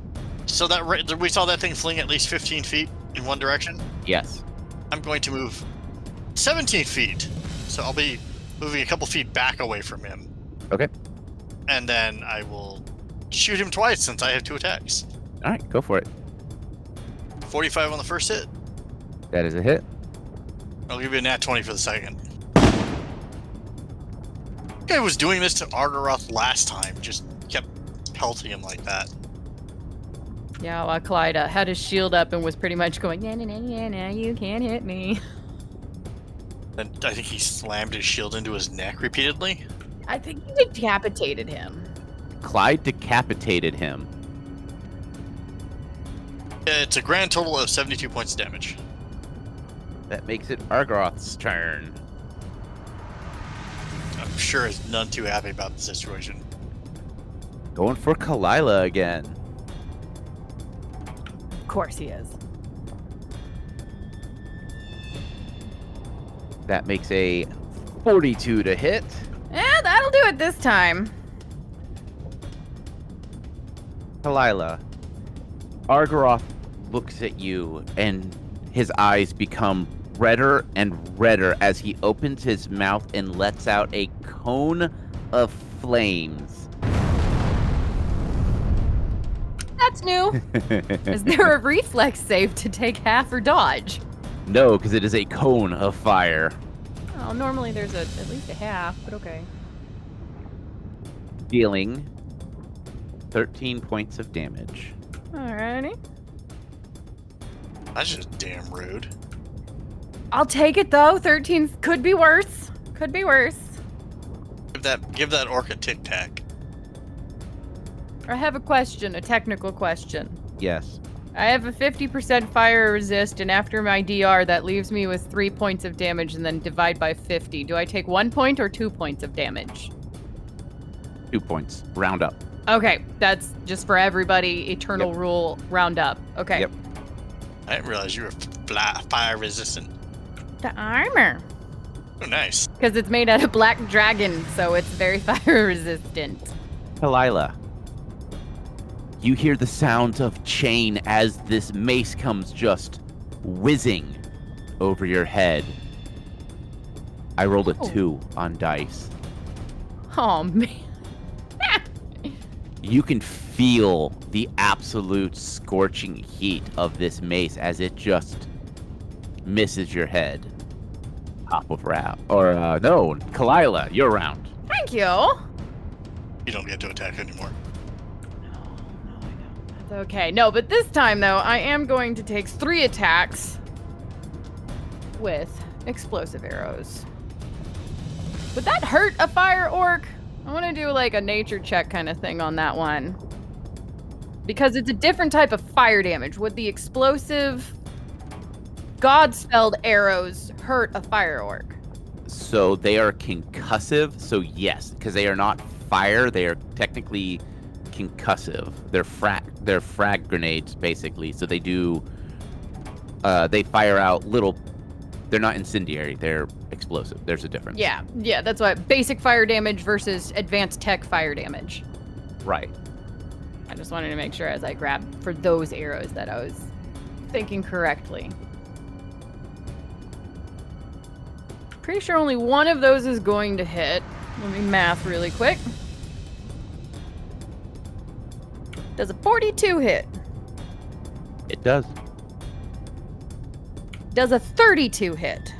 Speaker 5: So that we saw that thing fling at least 15 feet in one direction.
Speaker 3: Yes.
Speaker 5: I'm going to move 17 feet. So I'll be moving a couple feet back away from him.
Speaker 3: Okay.
Speaker 5: And then I will shoot him twice since I have 2 attacks.
Speaker 3: All right, go for it.
Speaker 5: 45 on the first hit.
Speaker 3: That is a hit.
Speaker 5: I'll give you a nat 20 for the second. I was doing this to Argaroth last time. Just kept pelting him like that.
Speaker 4: Yeah, while Clyde had his shield up and was pretty much going, nah, you can't hit me.
Speaker 5: And I think he slammed his shield into his neck repeatedly.
Speaker 4: I think he decapitated him.
Speaker 3: Clyde decapitated him.
Speaker 5: It's a grand total of 72 points of damage.
Speaker 3: That makes it Argaroth's turn.
Speaker 5: I'm sure he's none too happy about the situation.
Speaker 3: Going for Kalila again.
Speaker 4: Of course he is.
Speaker 3: That makes a 42 to hit.
Speaker 4: Yeah, that'll do it this time.
Speaker 3: Kalila, Argaroth looks at you, and his eyes become redder and redder as he opens his mouth and lets out a cone of flames.
Speaker 4: That's new. Is there a reflex save to take half or dodge?
Speaker 3: No, because it is a cone of fire.
Speaker 4: Oh, normally there's at least a half, but okay.
Speaker 3: Dealing 13 points of damage.
Speaker 4: Alrighty.
Speaker 5: That's just damn rude.
Speaker 4: I'll take it though. 13 could be worse. Could be worse.
Speaker 5: Give that orc a tic tac.
Speaker 4: I have a question, a technical question.
Speaker 3: Yes.
Speaker 4: I have a 50% fire resist, and after my DR, that leaves me with 3 points of damage, and then divide by 50. Do I take 1 point or 2 points of damage?
Speaker 3: 2 points. Round up.
Speaker 4: Okay, that's just for everybody. Eternal rule, round up. Okay.
Speaker 3: Yep.
Speaker 5: I didn't realize you were fire resistant.
Speaker 4: The armor.
Speaker 5: Oh, nice.
Speaker 4: Because it's made out of black dragon, so it's very fire resistant.
Speaker 3: Kalila, you hear the sounds of chain as this mace comes just whizzing over your head. I rolled a 2 on dice.
Speaker 4: Oh, man.
Speaker 3: You can feel the absolute scorching heat of this mace as it just misses your head. Top of round. Or, no, Kalila, you're round.
Speaker 4: Thank you.
Speaker 5: You don't get to attack anymore.
Speaker 4: That's okay. No, but this time, though, I am going to take 3 attacks with explosive arrows. Would that hurt a fire orc? I want to do like a nature check kind of thing on that one. Because it's a different type of fire damage. Would the explosive God-spelled arrows hurt a fire orc?
Speaker 3: So they are concussive, so yes, because they are not fire, they are technically concussive. They're frag grenades, basically. So they do, they fire out little, they're not incendiary, they're explosive. There's a difference.
Speaker 4: Yeah, that's why basic fire damage versus advanced tech fire damage.
Speaker 3: Right.
Speaker 4: I just wanted to make sure as I grabbed for those arrows that I was thinking correctly. Pretty sure only one of those is going to hit. Let me math really quick. Does a 42 hit?
Speaker 3: It does.
Speaker 4: Does a 32 hit?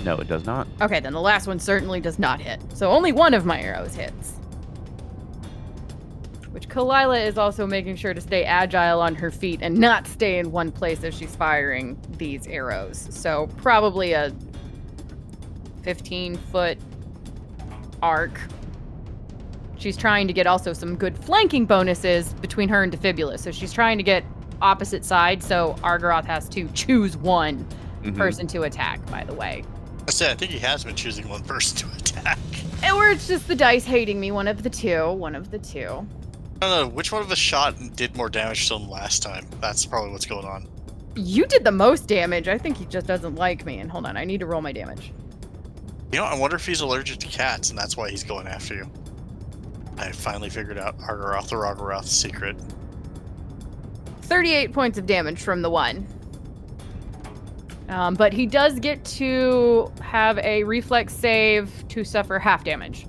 Speaker 3: No, it does not.
Speaker 4: Okay, then the last one certainly does not hit. So only one of my arrows hits. Which Kalila is also making sure to stay agile on her feet and not stay in one place as she's firing these arrows. So probably a 15-foot arc. She's trying to get also some good flanking bonuses between her and Defibulus. So she's trying to get opposite sides, so Argaroth has to choose one person to attack, by the way.
Speaker 5: I think he has been choosing one person to attack.
Speaker 4: Or it's just the dice hating me, one of the two.
Speaker 5: I don't know, which one of us shot and did more damage to him last time? That's probably what's going on.
Speaker 4: You did the most damage. I think he just doesn't like me. And hold on, I need to roll my damage.
Speaker 5: You know, I wonder if he's allergic to cats and that's why he's going after you. I finally figured out Argaroth's secret.
Speaker 4: 38 points of damage from the one. But he does get to have a reflex save to suffer half damage.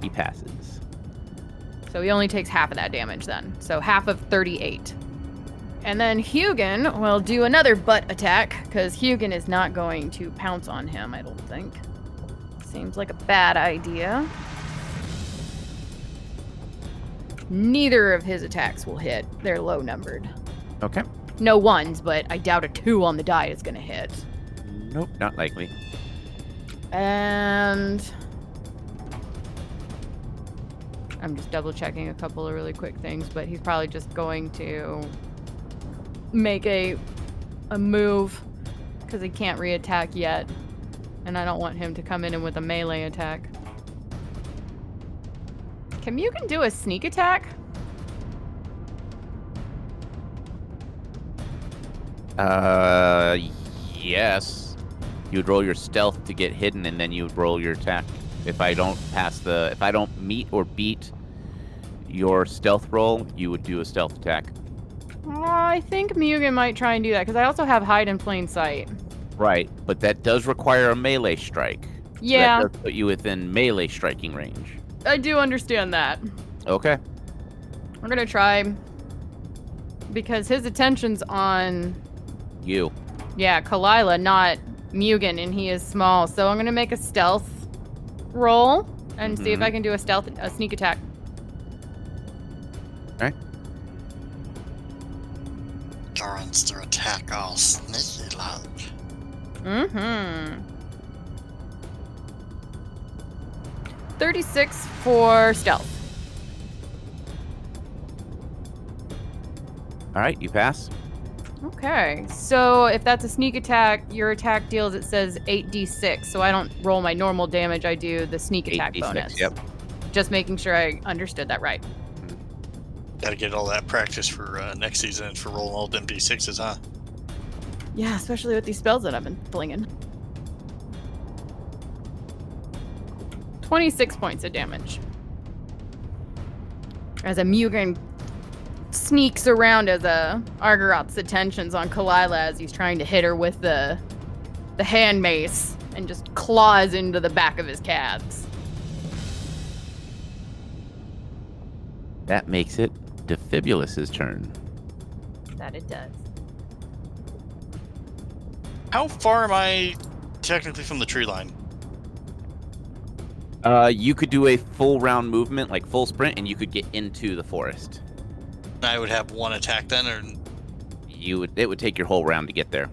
Speaker 3: He passes.
Speaker 4: So he only takes half of that damage then. So half of 38. And then Hugin will do another butt attack, because Hugin is not going to pounce on him, I don't think. Seems like a bad idea. Neither of his attacks will hit. They're low numbered.
Speaker 3: Okay.
Speaker 4: No ones, but I doubt a 2 on the die is going to hit.
Speaker 3: Nope, not likely.
Speaker 4: And I'm just double checking a couple of really quick things, but he's probably just going to make a move because he can't reattack yet. And I don't want him to come in with a melee attack. Can you do a sneak attack?
Speaker 3: Yes. You would roll your stealth to get hidden, and then you would roll your attack. If I don't meet or beat your stealth roll, you would do a stealth attack.
Speaker 4: I think Mugen might try and do that, because I also have hide in plain sight.
Speaker 3: Right, but that does require a melee strike. So
Speaker 4: Yeah,
Speaker 3: that does put you within melee striking range.
Speaker 4: I do understand that.
Speaker 3: Okay.
Speaker 4: I'm gonna try, because his attention's on,
Speaker 3: You.
Speaker 4: yeah, Kalila, not Mugen, and he is small. So I'm gonna make a stealth roll and see if I can do a sneak attack.
Speaker 3: Okay.
Speaker 5: Monster attack all sneaky like.
Speaker 4: Mm-hmm. 36 for stealth.
Speaker 3: All right, you pass.
Speaker 4: Okay, so if that's a sneak attack, your attack deals, it says 8d6, so I don't roll my normal damage, I do the sneak attack
Speaker 3: 8d6,
Speaker 4: bonus.
Speaker 3: Yep.
Speaker 4: Just making sure I understood that right.
Speaker 5: Gotta get all that practice for next season for rolling all them d6s, huh?
Speaker 4: Yeah, especially with these spells that I've been flinging. 26 points of damage. As a Mugen sneaks around as Argaroth's attention's on Kalila as he's trying to hit her with the hand mace and just claws into the back of his calves.
Speaker 3: That makes it Defibulus's turn.
Speaker 4: That it does.
Speaker 5: How far am I technically from the tree line?
Speaker 3: You could do a full round movement, like full sprint, and you could get into the forest.
Speaker 5: I would have one attack then, or
Speaker 3: It would take your whole round to get there.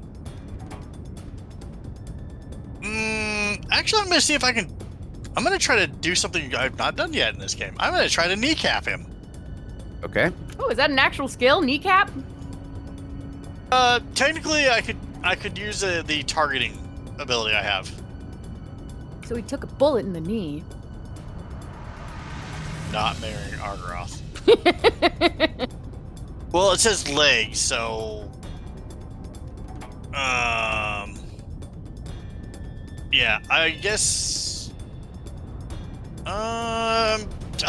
Speaker 5: actually, I'm gonna see if I can. I'm gonna try to do something I've not done yet in this game. I'm gonna try to kneecap him.
Speaker 3: Okay.
Speaker 4: Oh, is that an actual skill? Kneecap?
Speaker 5: Technically, I could use the targeting ability I have.
Speaker 4: So he took a bullet in the knee.
Speaker 5: Not marrying Argaroth. Well, it says leg, so yeah, I guess I'll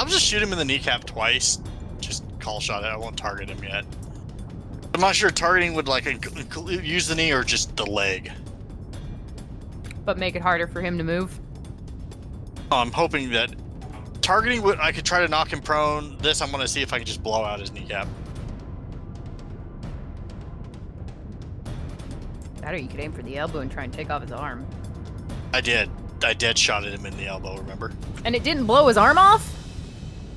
Speaker 5: just shoot him in the kneecap twice. Just call shot it. I won't target him yet. I'm not sure targeting would like use the knee or just the leg.
Speaker 4: But make it harder for him to move.
Speaker 5: I'm hoping that targeting would I could try to knock him prone. This I'm gonna see if I can just blow out his kneecap.
Speaker 4: That or you could aim for the elbow and try and take off his arm.
Speaker 5: I dead shot at him in the elbow, remember?
Speaker 4: And it didn't blow his arm off?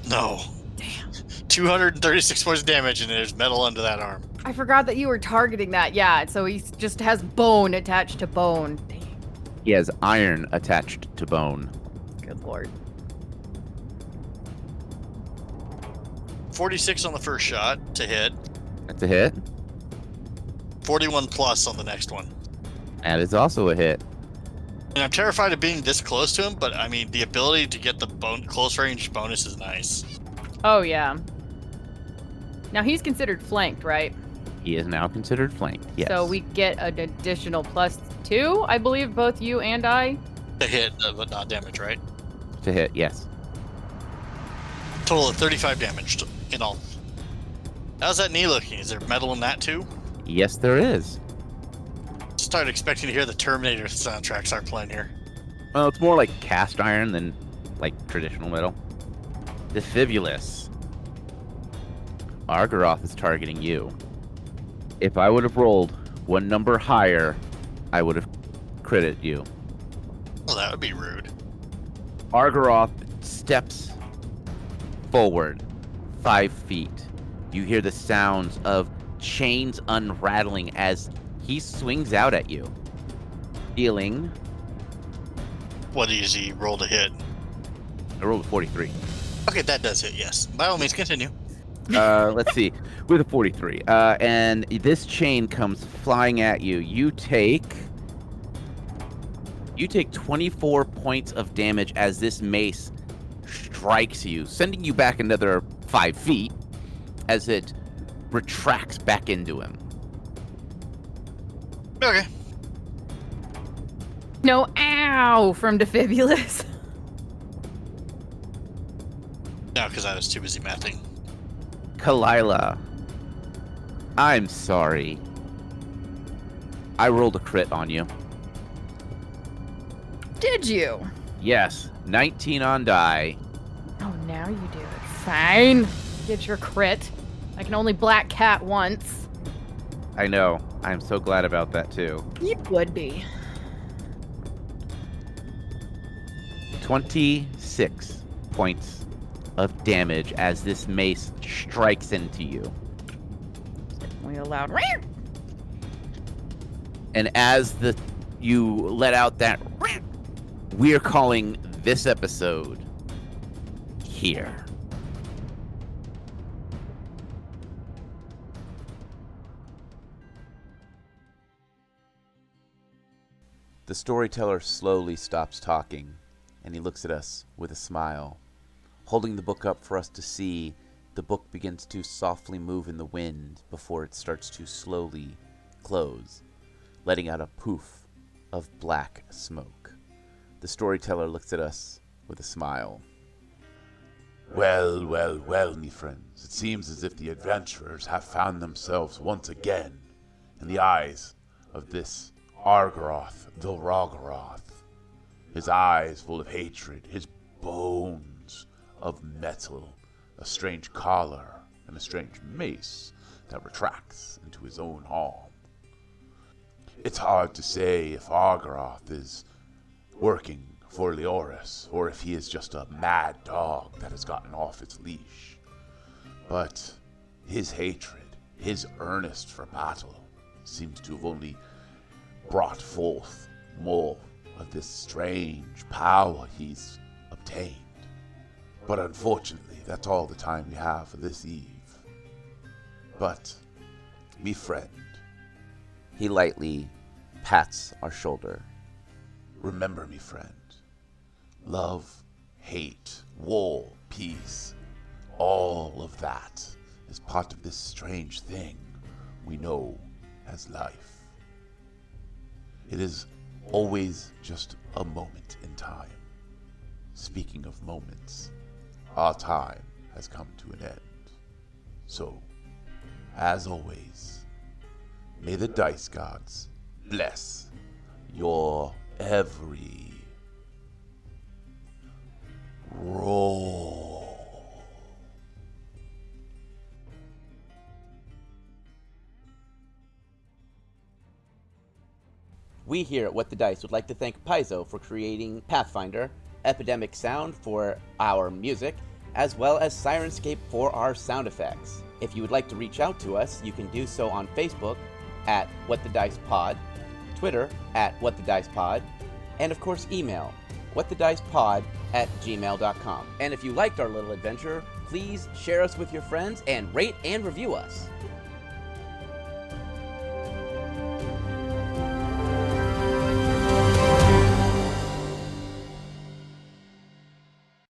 Speaker 5: No.
Speaker 4: Damn.
Speaker 5: 236 points of damage and there's metal under that arm.
Speaker 4: I forgot that you were targeting that. Yeah, so he just has bone attached to bone. Damn.
Speaker 3: He has iron attached to bone.
Speaker 4: Good lord.
Speaker 5: 46 on the first shot to hit.
Speaker 3: That's a hit.
Speaker 5: 41 plus on the next one.
Speaker 3: That is also a hit.
Speaker 5: And I'm terrified of being this close to him, but I mean, the ability to get the close range bonus is nice.
Speaker 4: Oh, yeah. Now he's considered flanked, right?
Speaker 3: He is now considered flanked. Yes.
Speaker 4: So we get an additional +2, I believe, both you and I.
Speaker 5: To hit, but not damage, right?
Speaker 3: To hit, yes.
Speaker 5: Total of 35 damage in all. How's that knee looking? Is there metal in that too?
Speaker 3: Yes, there is.
Speaker 5: Started expecting to hear the Terminator soundtrack start playing here.
Speaker 3: Well, it's more like cast iron than like traditional metal. Defibulus. Argaroth is targeting you. If I would have rolled one number higher, I would have critted you.
Speaker 5: Well, that would be rude.
Speaker 3: Argaroth steps forward 5 feet. You hear the sounds of chains unrattling as he swings out at you. Dealing.
Speaker 5: What is he roll to hit?
Speaker 3: I rolled a 43.
Speaker 5: Okay, that does hit, yes. By all means, continue.
Speaker 3: Let's see. With a 43. And this chain comes flying at you. You take 24 points of damage as this mace strikes you, sending you back another 5 feet as it retracts back into him.
Speaker 5: Okay.
Speaker 4: No, ow, from Defibulus.
Speaker 5: No, because I was too busy mathing.
Speaker 3: Kalila. I'm sorry. I rolled a crit on you.
Speaker 4: Did you?
Speaker 3: Yes, 19 on die.
Speaker 4: Oh, now you do it. Fine. Get your crit. I can only black cat once.
Speaker 3: I know. I'm so glad about that, too.
Speaker 4: You would be.
Speaker 3: 26 points of damage as this mace strikes into you.
Speaker 4: We allowed.
Speaker 3: And as you let out that, we're calling this episode here.
Speaker 1: The storyteller slowly stops talking, and he looks at us with a smile. Holding the book up for us to see, the book begins to softly move in the wind before it starts to slowly close, letting out a poof of black smoke. The storyteller looks at us with a smile.
Speaker 2: Well, well, well, me friends, it seems as if the adventurers have found themselves once again in the eyes of this Argaroth the Roggaroth. His eyes full of hatred, his bones of metal, a strange collar, and a strange mace that retracts into his own arm. It's hard to say if Argaroth is working for Leoris, or if he is just a mad dog that has gotten off its leash. But his hatred, his earnest for battle, seems to have only brought forth more of this strange power he's obtained. But unfortunately, that's all the time we have for this eve. But, me friend,
Speaker 1: He lightly pats our shoulder.
Speaker 2: remember me friend, love, hate, war, peace, all of that is part of this strange thing we know as life. It is always just a moment in time. Speaking of moments, our time has come to an end. So, as always, may the dice gods bless your every roll.
Speaker 6: We here at What the Dice would like to thank Paizo for creating Pathfinder, Epidemic Sound for our music, as well as Sirenscape for our sound effects. If you would like to reach out to us, you can do so on Facebook at What the Dice Pod, Twitter at What the Dice Pod, and of course email whatthedicepod@gmail.com. And if you liked our little adventure, please share us with your friends and rate and review us.